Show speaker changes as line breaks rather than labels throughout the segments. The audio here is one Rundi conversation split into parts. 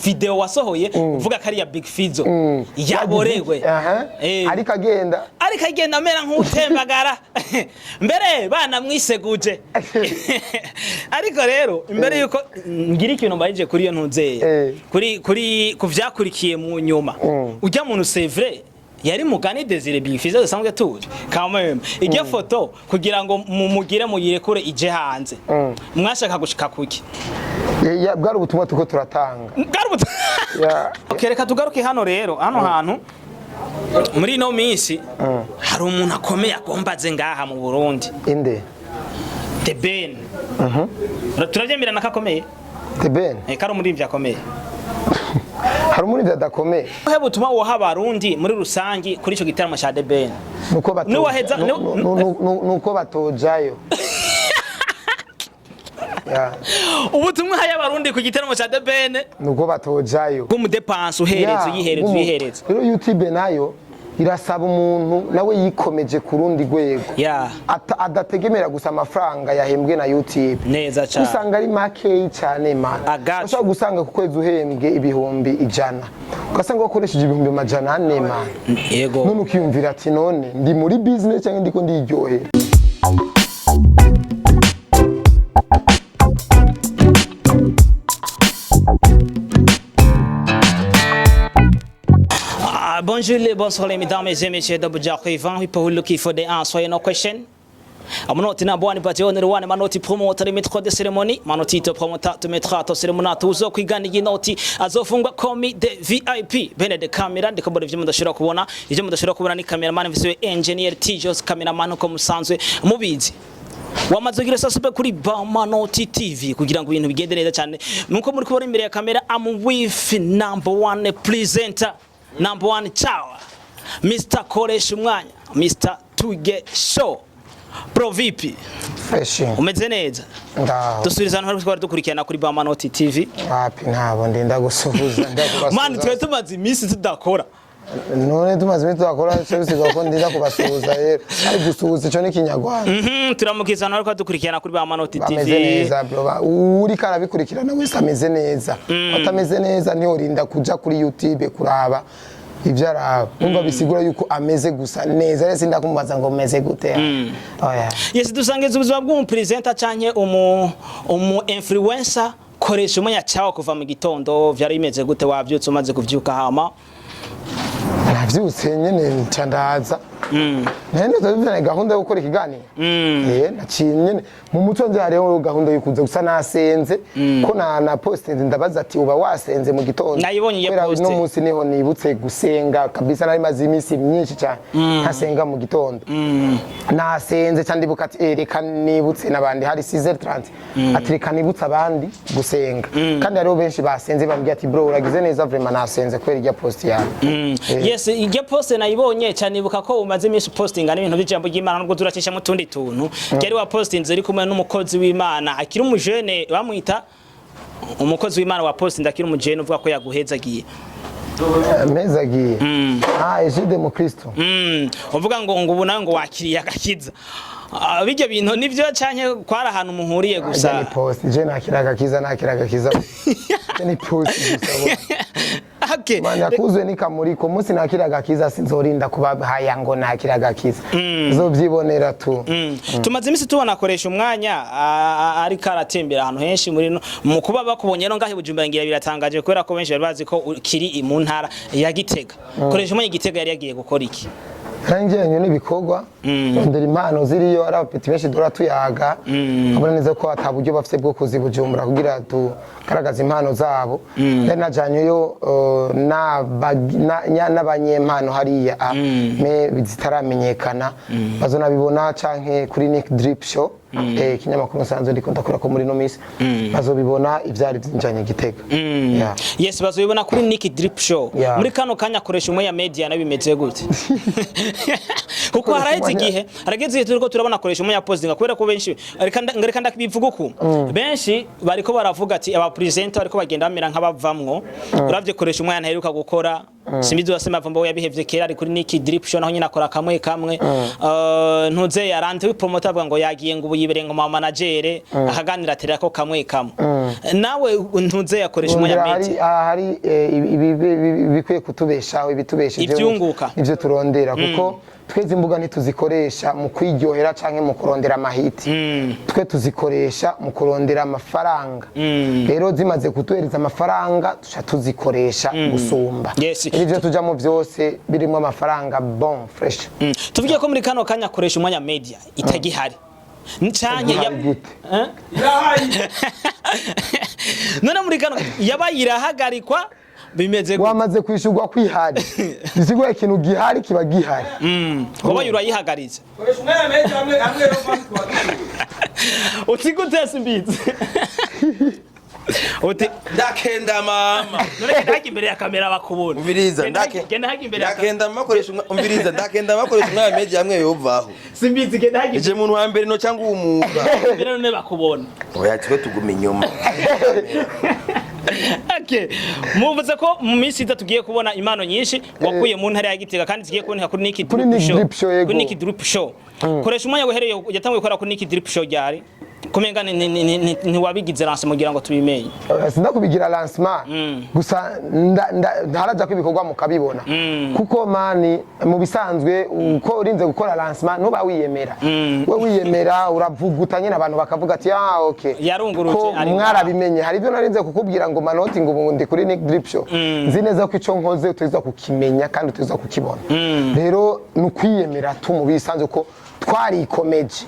video wasohoye uvuga ko ari ya Big Fizzo yaborewe
ariko agenda
amera nk'utembagara mbere bana mwiseguje ariko rero imbere yuko ngira ikintu mbayije kuri iyo ntunzeye kuri kuvyakurikiye mu nyuma ujya muntu c'est vrai yari mugani Desire Big Fizzo dusanzwe tuje kamwe ijya foto kugira ngo mumugire muyirekure ije hanze mwashaka gushika kuki
ya bwari ubutumwa tuko turatanga
okay reka tugaruke hano rero hano hantu muri no minsi hari umuntu akomeye agombaze ngaha mu Burundi
inde
The Ben turavyemera nakakomeye
The Ben
kari muri ivyo akomeye
hari muri dadakomeye
hebo tuma wo habarundi muri rusangi kuri ico gitaramo cha The Ben
nuko batojayo
ubutumwa haya barundi ku gitaramo cha The Ben
nuko batojayo
ko mu dépense uhereza
rero YouTube nayo irasaba umuntu nawe yikomeje kurundi gwego adategemera gusa amafaranga yahembwe na YouTube
neza cyane
usanga ari make cyane man ushaka gusanga ku kwezi uhembwe ibihumbi 100 ugasanga wakoresheje ibihumbi 400 man
yego
none ukiyumvira ati none ndi muri business cyangwa ndiko ndiryohera
Bonjour les bonsoir les mesdames et messieurs de Bujakhivan. People looking for the answer no question. Amanoti na bwani but only one manoti promoter imitwa de ceremony manoti to promoter to metra to ceremony tuzo kwigana inoti azofungwa komi de VIP bene de camera ndikobora ivyo mudashira kubona ivyo mudashira kubona ni cameraman vise engineer Tijos cameraman ko musanzwe mubizi wamazogira sasupe kuri BAMANOTI TV kugira ngo ibintu bigende neza cyane nuko muri kubona imbere ya camera am with number 1 presenter number 1 chawa Mr. KORESHUMWANYA Mr. Tuge Show Pro VP umeze neza dusubirizana hari twari dukurikirana kuri BAMANOTI TV
wapi ntabo ndenda gusuhuza
man twe tumaze imisi tudakora
none tumaze imisi tudakora cyose ko ndenda kubasuhuza rero ari gusuhuza cyo n'ikinyarwanda
turamukizana ariko dukurikirana kuri BAMANOTI TV
ameze neza bro uri karabikurikirana wese ameze neza atameze neza niho rinda kuja kuri YouTube kuraba ivyara umva bisigura yuko ameze gusa neza rese ndakumubaza ngo meze gute oya
yes dusangeze ubuzima bw'umu presenter canke umu influencer KORESHUMWANYA cyawo kuva mu gitondo vyari bimeze gute wavyutse umaze kuvyuka hama
navyutse nyene ncandaza nene tuzana gahunda yo gukora ikiganiro naciye mu mutwe nje hariho gahunda yo kuza gusa nasenze ko na post ndabaza ati uba wasenze mu gitondo
nayibonye ya post
no munsi niho nibutse gusenga kabisa nari maze imisi myinshi cyane ntasenga mu gitondo nasenze cyane ndibuka ati reka nibutse nabandi hari 6h30 ati reka nibutse abandi gusenga kandi hariho benshi basenze bambwiye ati bro uragize neza vraiment nasenze kwera irya post yawe
yes irya post nayibonye cyane ndibuka ko umaze imisi postinga n'ibintu by'ijambo ry'Imana nubwo turacisha mu tundi tuntu cyari wa postinze ari kumwe n'umukozi w'Imana akiri umujene bamwita umukozi w'Imana wa postinga akiri umujene uvuga ko yaguhezagiye
mezagiye ejide mu Kristo
uvuga ngo ubu nawe ngo wakiriye agakiza bijya bintu nivyo canke kwara ahantu muhuriye gusa
ni post je nakiraga kiza ni post gusa
okay
manya kuzwe ni kamuri ko munsi nakiraga kiza sinzorinda kubahaya ngo nakiraga kiza zovyibonera tu
tumaze imisi tubona KORESHUMWANYA ari karatembera ahantu henshi muri mu kuba bakubonye no ngahe Bujumbura ngira biratangaje kubera ko benshi bari bazi ko kiri mu ntara ya Gitega KORESHUMWANYA Gitega yari yagiye gukora iki
Rangiye n'ibikorwa ndera impano ziriyo ari abapeti benshi dora tuyaga abona neza ko ataburyo bafite bwo kuzibujumbura kugira tugaragaza impano zabo ndari najyanyeyo n'abanyempano hariya me zitaramenyekana bazonabibona canke kuri Nick Drip Show kinyamakuru nsanzwe ndiko ndakora ko muri no miss bazobibona ivyari byinjanye Gitega
yes bazobibona kuri Nick Drip Show muri kano kanya KORESHUMWANYA media nabimeze gute kuko harageze igihe turiko turabona KORESHUMWANYA postinga kubera ko benshi reka ndakibivuga uko benshi bariko baravuga ati aba presenter bariko bagenda bamera nk'abavamwo uravye KORESHUMWANYA ntaheruka gukora Simizi wasema vumbo yabihevye kera ari kuri Nick Drip Show naho nyina akora kamwe ntuze yarante wi promoter avuga ngo yagiye ngo yiberenga mu managere akaganira atera ko kamwe kamwe nawe ntuze yakoresha umwanya media
hari bikwiye kutubeshaho ibitubesheje
ibyunguka
ivyo turondera kuko tweze imbuga ntituzikoresha mu kwiryohera canke mu kurondera amahiti twe tuzikoresha mu kurondera amafaranga rero zimaze kutuhereza amafaranga tuca tuzikoresha gusumba ivyo tujamo byose birimo amafaranga bon fresh
tuvuge ko muri kano kanya akoresha umwanya media itagihari ncanye none muri kano yabayirahagarikwa bimeze
wamaze kwishurwa kwihari bisigwa ikintu gihari kiba gihari
wowe urayihagaritse koresha umwana meza hamwe no kwakwa utigutese imbizi uti
ndakenda mama
none ndaki imbere ya kamera bakubona
umviriza
genda haki imbere
ndakenda makoresha umviriza ndakenda makoresha umwana meza hamwe yovaho
simbizi genda haki
je muntu wa mbere no cyangwa umuga
mbere none bakubona
oya twe tuguma inyuma
Okay. Muvuze ko mu minsi tugiye kubona impano nyinshi wakuye mu ntara ya Gitega kandi zigiye kuboneka kuri Nick Drip Show. Koresha umwanya wehereye yatangiye gukora kuri Nick Drip Show ryari. Kumenga ntiwabigize lancement kugira ngo tubimenye.
Sinakubigira lancement gusa ntaraja kwibikorwa mukabibona kuko mani mu bisanzwe uko urinze gukora lancement nuba wiyemera we wiyemera uravugutanye n'abantu bakavuga ati okay
yarunguruje
ari mwarabimenye hari ibyo narinze kukubwira ngo manoti ngo ubundi kuri Nick Drip Show nzi neza ko ico nkoze uteza kukimenya kandi uteza kukibona rero nukwiyemera tu mu bisanzwe ko twarikomeje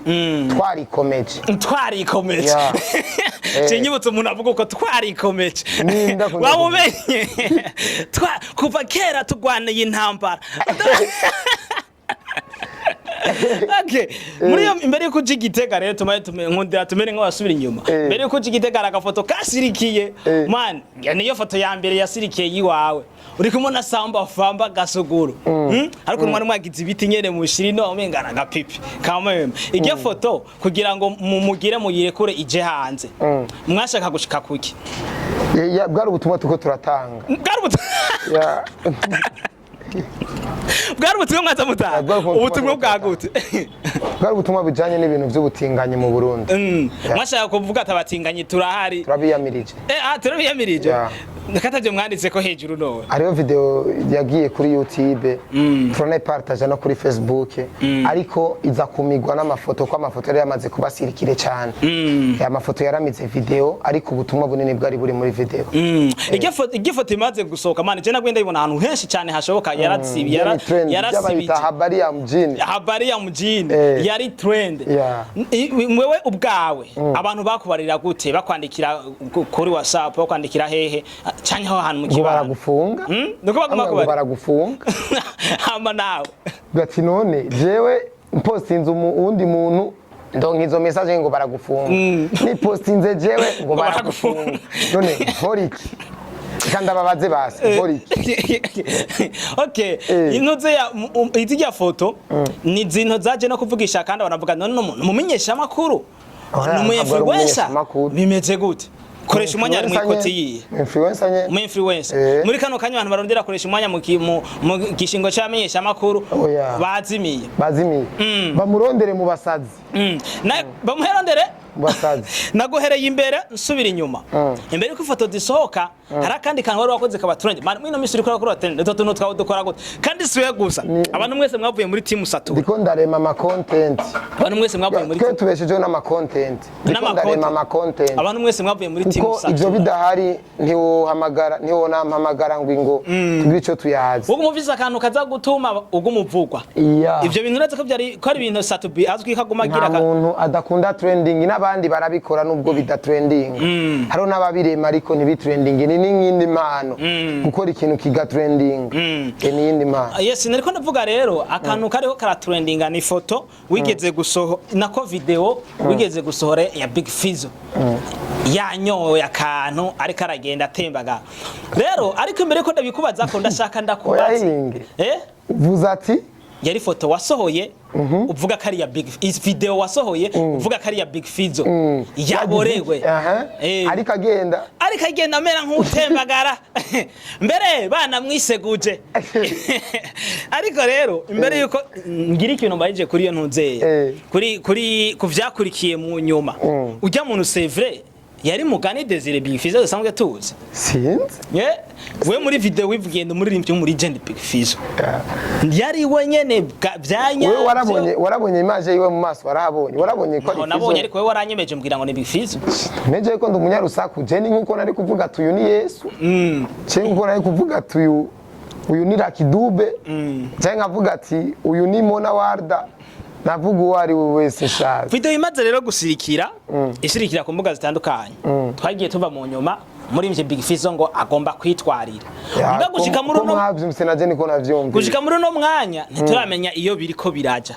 Kinyibutse umuntu avuga ko twarikomeje wamumenye kuva kera tugwaneye intambara Okay, muri imbere yuko Gitega rero nkundira tumere nk'abasubira inyuma mbere yuko Gitega agafoto kasirikiye man niyo foto ya mbere yasirikiye yiwawe uri kumona samba famba gasuguru ariko umwana mwagize ibiti nyene mu shirino umengana gapipi kamwe iryo foto kugira ngo mumugire muyirekure ije hanze mwashaka gushika kuki
bwari ubutumwa tuko turatanga
bwari ubutumwa mwaza mutanga ubutumwa bwagute
bwari ubutumwa bujanye n'ibintu by'ubutinganyi mu Burundi
mwashaka kuvuga atabatinganyi turahari
turabiyamirije
turabiyamirije nakatavyo mwanditse ko hejuru nowe
ariyo video yagiye kuri YouTube turone partage no kuri Facebook ariko iza kumigwa n'amafoto ko amafoto yari yamaze kubasirikire cyane ya mafoto yaramize video ariko ubutumwa bunini bwari buri muri video
igifoto imaze gusohoka mane je nagwenda ibona ahantu henshi cyane hashoboka yarasibi habari ya mjini yari trend mwewe ubwawe abantu bakubarira gute bakwandikira kuri WhatsApp bakwandikira hehe cyane aho hantu mu kibara
baragufunga
nuko baguma
baragufunga
hama nawe
gati none jewe postinze undi muntu ndonka izo message ngo baragufunga ni postinze jewe ngo baragufunga none horiki kandi ababaze base horiki
okay intuze ya izijya foto ni zinto zaje no kuvugisha kandi banavuga none umuntu mumenyesha makuru n'umuyefluencer bimeze gute koresha umwanya ari mu ikoti yiye influencer muri kano kanya abantu barondera koresha umwanya mu gishingo cyamenyesha makuru bazimiye
bamurondere mu basazi
bamuherondere
basazi
naguhereye imbere nsubira inyuma imbere yuko ifoto zisohoka hari akandi kantu wari wakoze kabaturanye mwino misiri kora kuri hotel ndetse tuntu dukora gute kandi siwe gusa abantu mwese mwavuye muri team Satura
ndiko ndarema ama content
abantu mwese mwavuye muri
team tubesheje n'ama content ndiko ndarema ama content
abantu mwese mwavuye muri team Satura
ibyo bidahari ntiwo nampamagara ngo tugire ico tuyazi
ubwo muviza akantu kaza gutuma ubwo muvugwa ibyo bintu uretse ko byari ko ari ibintu Satubi azwi kagumagira
umuntu adakunda trending n'abandi barabikora nubwo bida trending haro n'ababirema ariko ntibitrending ni n'indi mpano gukora ikintu kiga trending n'indi mpano
yes nariko ndavuga rero akantu kariho kara trending ni foto wigeze gusoho nako video wigeze gusohora ya Big Fizzo yanyoye akantu ariko aragenda atembaga rero ariko imbere ko ndabikubaza ko ndashaka ndakubaza
vuza ati
yari foto wasohoye uvuga ko ari ya Big video wasohoye uvuga ko ari ya Big Fizzo yaborewe
ariko agenda
amera nk'utembagara mbere bana mwiseguje ariko rero imbere yuko ngira ikintu mbayije kuri iyo ntuzeye kuri kuvyakurikiye mu nyuma ujya muntu c'est vrai yari mugani Desire Big Fizzo usanzwe tuzi
sinzi
we muri video wivugenda muri rimwe muri Legend Big Fizzo yari wenyene byanya
we warabonye image yiwe mu maso warabonye ko
ari nabonye ariko we waranyemeje mbwira ngo ni Big Fizzo
neje ko ndumunyarusaku je ni nkuko nari kuvuga tuyu ni Yesu je nkuko nari kuvuga tuyu uyu ni Lucky Dube je ngavuga ati uyu ni Mona Warda navuga uwo ari we wese shaje
video imaze rero gusirikira ishirikira ku mbuga zitandukanye twagiye tuva mu nyuma muri mje Big Fizzo ngo agomba kwitwarira mba gushika muri no
mwavyumse naje niko navyumva
gushika muri no mwanya ntituramenya iyo biriko biraja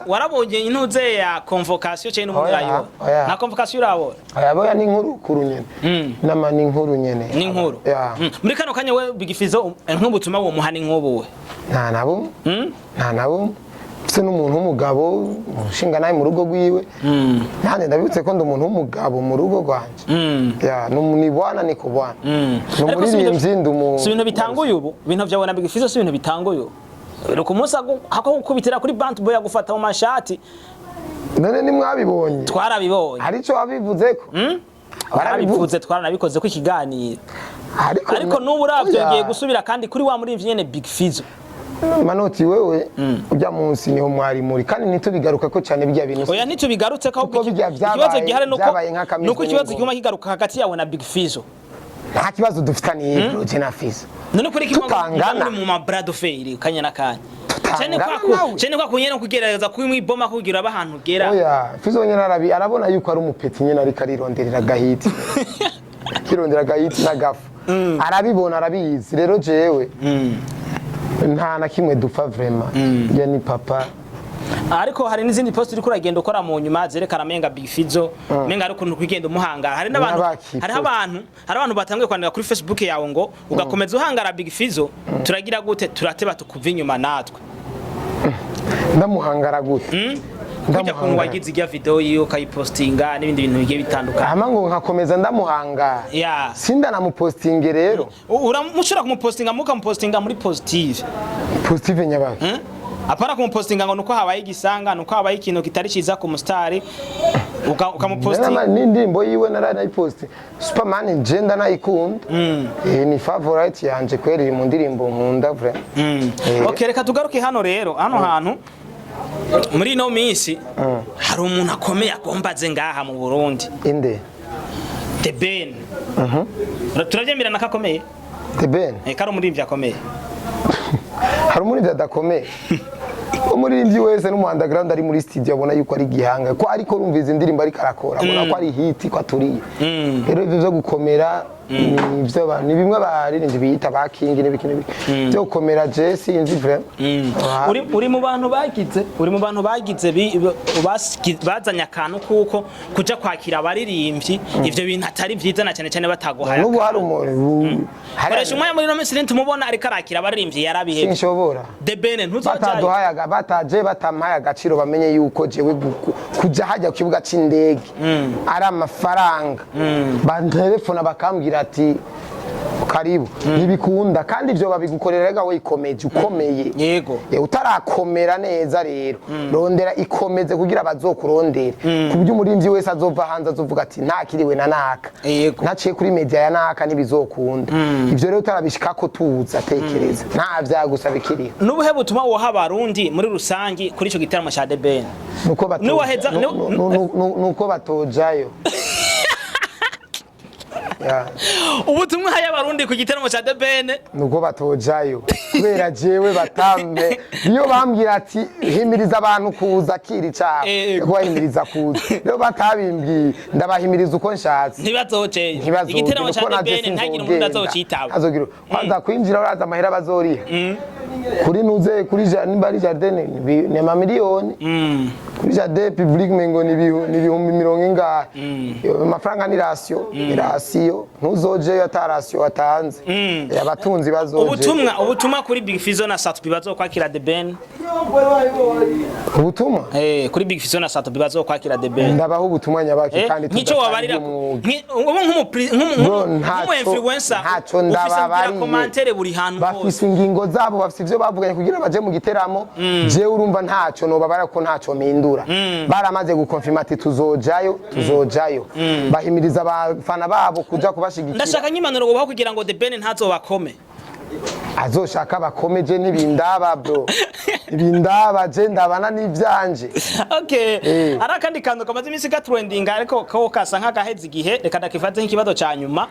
warabonye intuze ya convocation cyane n'umurayo na convocation urabona
ayaboya ni inkuru kuru nyene nama ni inkuru nyene
ni inkuru muri kano kanya we Big Fizzo nk'ubutuma wo muhani nk'ubuwe
nta nabo se n'umuntu w'umugabo ushinga naye mu rugo rwiwe nande ndabitse ko umuntu w'umugabo mu rugo rwanje ni bwana ni kubwana n'umuririmbyi ndumu
si ibintu bitanguye ubu ibintu byabona Big Fizzo si ibintu bitanguye ruko munsi hako gukubitira kuri band boy agufata mu mashati
none ni mwabibonye
twarabibonye
arico wabivuze ko
warabivuze twaranabikoze ko ikiganiro ariko n'ubu uravyongeye gusubira kandi kuri wa muri nyene Big Fizzo
Manoti wewe ujya munsi niho mwari muri kandi nitubigaruka ko cyane bijya bintu
oya nitubigarutse ko ikibazo gihari nuko ikibazo cyuma kigaruka hagati yawe na Big Fizzo
nta kibazo dufitaniye proje na Fizzo
none kuri kimwe mu mabrado fair kanya nakanya cyane kwa kunyene kugerageza kwimwiboma kugira abahantu gera
oya Fizzo nyene arabona yuko ari umupeti nyene ari karironderera gahiti kirondera gahiti na gafu arabibona arabizi rero jewe nta na kimwe dupfa vraiment ya ni papa
ariko hari n'izindi post uri kuragenda ukora mu nyuma zerekana menga Big Fizzo menga ari ukuntu kwigenda umuhangara hari abantu batangiye kwandika kuri Facebook yawe ngo ugakomeza uhangara Big Fizzo turagira gute turateba tukuva inyuma natwe
ndamuhangara gute
kujya kuntu wagize ijya video yiyo kayipostinga n'ibindi bintu bigiye bitandukanye
ama ngo nkakomeza ndamuhanga sinda namupostinge rero
uramushira kumupostinga mukamupostinga muri positive
nyabaki
apara kumupostinga ngo nuko habaye igisanga nuko habaye ikintu kitari ciza ku mustari ukamupostinga
n'indirimbo yiwe naranayiposti Superman gender nayikunda ni favorite yanje kweri mu ndirimbo nkunda vraiment
okay reka tugaruke hano rero hantu muri no minsi hari umuntu akomeye agombaze ngaha mu Burundi
inde
The Ben turavyemera nakakomeye
The Ben
kari umuririmbyi akomeye
hari umuririmbyi adakomeye umuririmbyi wese no underground ari muri studio abona yuko ari gihanga ko ariko rumviza indirimbo ari karakora abona ko ari hit ko aturiye rero ivyo byo gukomera ni bimwe baririmbyi biyita ba king n'ibikini byo gukomera je sinzi vraiment
uri mu bantu bagize bazanya akantu kuko kuja kwakira abaririmbyi ivyo bintu atari vyiza na cyane bataguhaya
n'ubu hari umuntu
koresha umwanya muri no minsi tumubona ari karakira abaririmbyi yarabihebye
sinshobora
The Ben ntuzojaye
bataje batampaye agaciro bamenye yuko jewe kuja hajya ku kibuga c'indege ari amafaranga bantelefona bakambwira ati karibu ntibikunda kandi ibyo babigukorera we ikomeje ukomeye
yego
utarakomera neza rero rondera ikomeze kugira bazokurondera kubyo umurimbyi wese azova hanze azovuga ati ntakiriwe na naka naciye kuri media ya naka nibizokunda ivyo rero utarabishika ko tuza atekereza nta vyagusaba ikiriho
n'ubuhe butuma wo habarundi muri rusangi kuri ico gitaramo cha The Ben
nuko batojayo
ubutumwa y'abarundi ku gitaramo cha The Ben
nuko batojayo kubera jewe batambe niyo bambwira ati himiriza abantu kuza kiri cha kubahimiriza kuza rero batabimbwiye ndabahimiriza uko nshatse
ntibazoje igitaramo cha The Ben ntagira umuntu azocitaba
azogira kwanza kwinjira uraza amahera bazoriha kuri nuze kuri nimba jardin ni amamiliyoni kuri jardin public mengo ni ibihumbi 100 amafaranga ni ratio ntuzoje yatarasio watanze abatunzi bazoje
ubutumwa kuri Big Fizzo na Satubi bazokwakira The Ben
ubutumwa
kuri Big Fizzo na Satubi bazokwakira The Ben
ndabaho ubutumwa nyabaki kandi
nk'icyo wabarira nk'umu-influencer ufise commentaire buri hantu
bafise ingingo zabo bafise ivyo bavuganye kugira baje mu giteramo je urumva ntaco no babara ko ntaco mpindura baramaze gukonfirma ati tuzojayo bahimiriza abafana babo kuja kubashigikira
ndashaka nyimanuro gobaho kugira ngo The Ben ntazobakome
azoshaka bakomeje n'ibindaba bro ibindaba je ndabana n'ivyanje
ara kandi kantu kamaze imisi ga trending ariko ko kasa nk'agahezi gihe reka ndakifaze nk'ikibazo ca nyuma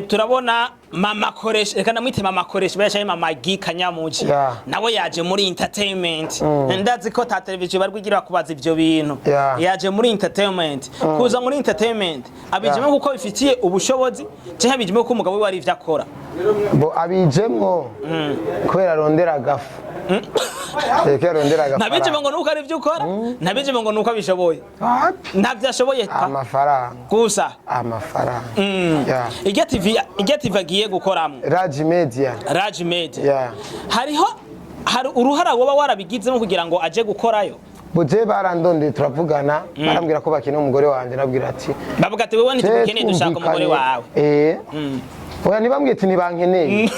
turabona mama koresha reka namwite mama koresha bayashaye mama Kanyamuji nawe yaje muri entertainment ndazi ko ta televiziyo barwigira kubaza ivyo bintu yaje muri entertainment kuza muri entertainment abijemo kuko bifitiye ubushobozi je habijemo ko umugabo we wari ivyo akora
bo abijemwo kubera rondera gafu
nabijemo ngo nuko ari ivyo ukora nabijemo ngo nuko abishoboye ntavyashoboye
amafaranga
gusa
amafaranga
Ijya TV agiye gukoramo
Raj Media hari uruhara woba warabigizemo kugira ngo aje gukorayo buje barandonde turavugana barambwira ko bakina umugore wanje nabwira ati
bavuga ati wewe ntitukeneye dushaka umugore wawe
oya nibambwiye ati nibankeneye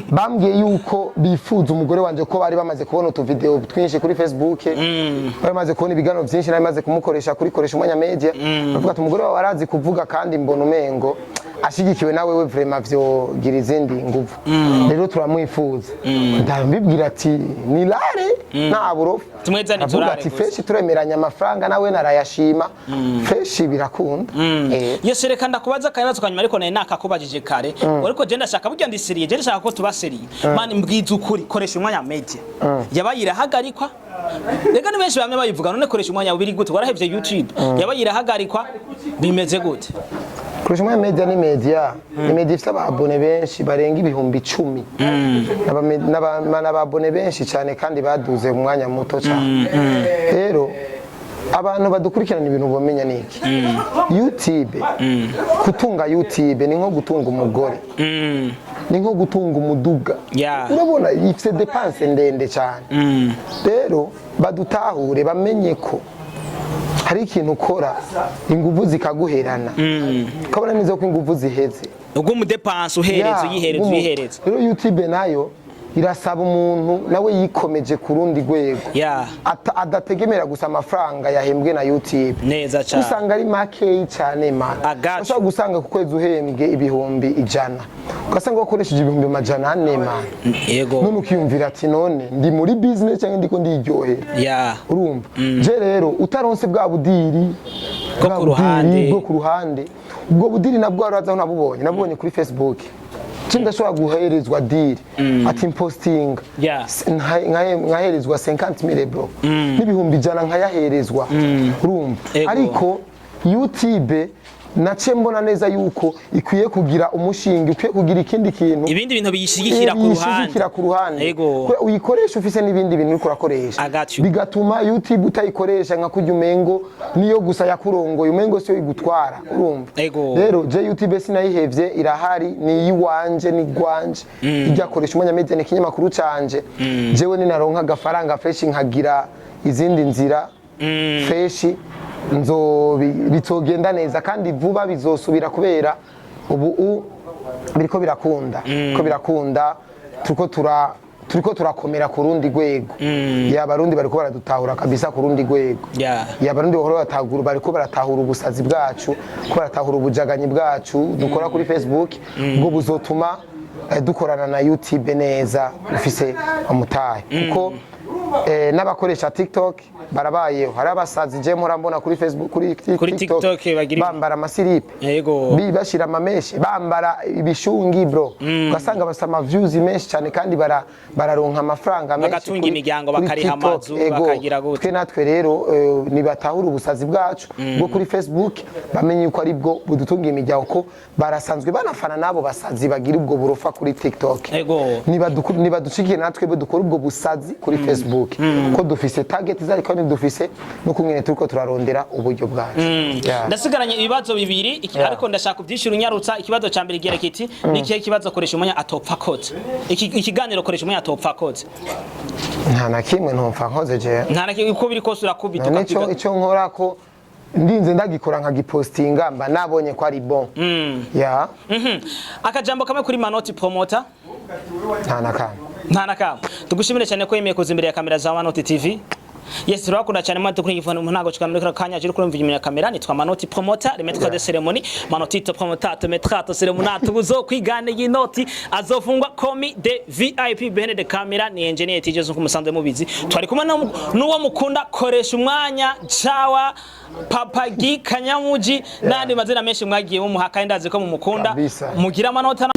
bambwiye yuko bifuza umugore wanje ko bari bamaze kubona utuvideo twinshi kuri Facebook bari bamaze kubona ibiganiro byinshi nari maze kumukoresha kuri KORESHUMWANYA media bavuga ati umugore wawe arazi kuvuga kandi mbona umengo ashigikiwe nawe we vraiment vyogira izindi nguvu rero turamwifuza ndambibwira ati nilare nta burofu
tumwezane turare
ati feshi turemeranya amafaranga nawe narayashima feshi birakunda
yese reka ndakubaza kayabazo kanyuma ariko naye nakakubajije kare ariko je ndashaka burya ndisiriye je ndashaka ko tubasiriye mani mbwiza ukuri KORESHUMWANYA media yabayirahagarikwa reka ni benshi bamwe bayivuga none KORESHUMWANYA biri gute warahevye YouTube yabayirahagarikwa bimeze gute
KORESHUMWANYA media ni media ifite ababone benshi barenga ibihumbi 10 n'ababone benshi cyane kandi baduze mu mwanya muto cyane rero abantu badukurikirana ibintu bomenya niki YouTube kutunga YouTube ni nko gutunga umugore ni nko gutunga umuduga urabona ifite dépense ndende cyane rero badutahure bamenye ko hari ikintu ukora inguvu zikaguherana ukabona neza ko inguvu ziheze
ubwo mu dépense uhereza
rero YouTube nayo irasaba umuntu nawe yikomeje kurundi rwego adategemera gusa amafaranga yahembwe na YouTube
neza cyane
usanga ari make cyane man ushaka gusanga ku kwezi uhembwe ibihumbi 100 ugasanga wakoresheje ibihumbi 400 man
yego
none ukiyumvira ati none ndi muri business cyangwa ndiko ndiryohera urumva je rero utaronse bwa budiri bwo ku ruhande ubwo budiri nabwo araza nabubonye kuri Facebook ndashobora guherezwa deal ati posting nkaherezwa 50,000 bro n'ibihumbi 100 nkayaherezwa urumva ariko YouTube nace mbona neza yuko ikwiye kugira umushinga ikwiye kugira ikindi kintu
ibindi bintu biyishigikira ku ruhande
ko uyikoresha ufise n'ibindi bintu uriko urakoresha bigatuma YouTube utayikoresha nka kujya umengo niyo gusa yakurongoye umengo cyo igutwara urumva rero je YouTube sinayihevye irahari ni yiwanje ni gwanje ijya KORESHUMWANYA media n'ikinyamakuru canje jewe ni naronka gafaranga fresh nkagira izindi nzira fresh bitogenda neza kandi vuba bizosubira kubera ubu biriko birakunda turiko turakomera ku rundi rwego y'abarundi bariko baradutahura kabisa ku rundi rwego y'abarundi bariko baratahura ubusazi bwacu ko baratahura ubujaganyi bwacu dukora kuri Facebook ubwo buzotuma dukorana na YouTube neza ufise umutahe kuko n'abakoresha TikTok barabayeho, hari abasazi je murambona kuri Facebook kuri TikTok bambara amasiripe
yego
bashira amameshe bambara ibishungi bro ugasanga basama views menshi cyane kandi bararonka amafaranga menshi
bagatunga imiryango bakariha amazu bakagira gute.
Twe natwe rero nibatahura ubusazi bwacu bwo kuri Facebook bamenye yuko ari bwo budutunga imiryango ko barasanzwe banafana nabo basazi bagira ubwo burofa kuri TikTok
yego
nibaducikiye natwe bo dukora ubwo busazi kuri Facebook ko dufise target zari kandi dufise no kumwe turiko turarondera uburyo bwacu.
Ndasigaranye ibibazo bibiri ariko ndashaka kubyishura unyarutsa. Ikibazo ca mbere gira kiti nikihe kibazo koresha umwanya atopfa koze ikiganiro koresha umwanya atopfa koze
nta na kimwe ntumfa nkoze je
nta na kimwe uko biri kose urakubita
ico nkora ko ndinze ndagikora nkagipostinga mba nabonye ko ari bon
akajambo kamwe kuri Manoti promoter nta na kamwe tugushimire cyane ko yemeye kuza imbere ya kamera za Manoti TV. Yes, turakunda cyane mwa tukuri ifano ntago cikamera kanya cyo kurumva inyuma ya kamera nitwa Manoti promoter remetwa de ceremony Manoti to promoter to metrato ceremony tubuzo kwigane y'inoti azofungwa komi de VIP bene de kamera ni engineer tijezo kumusanze mubizi twari kumwe n'uwo mukunda koresha umwanya cawa papagi kanyamuji nandi mazina menshi mwagiye mu muhaka ndazi ko mu mukunda mugira amanota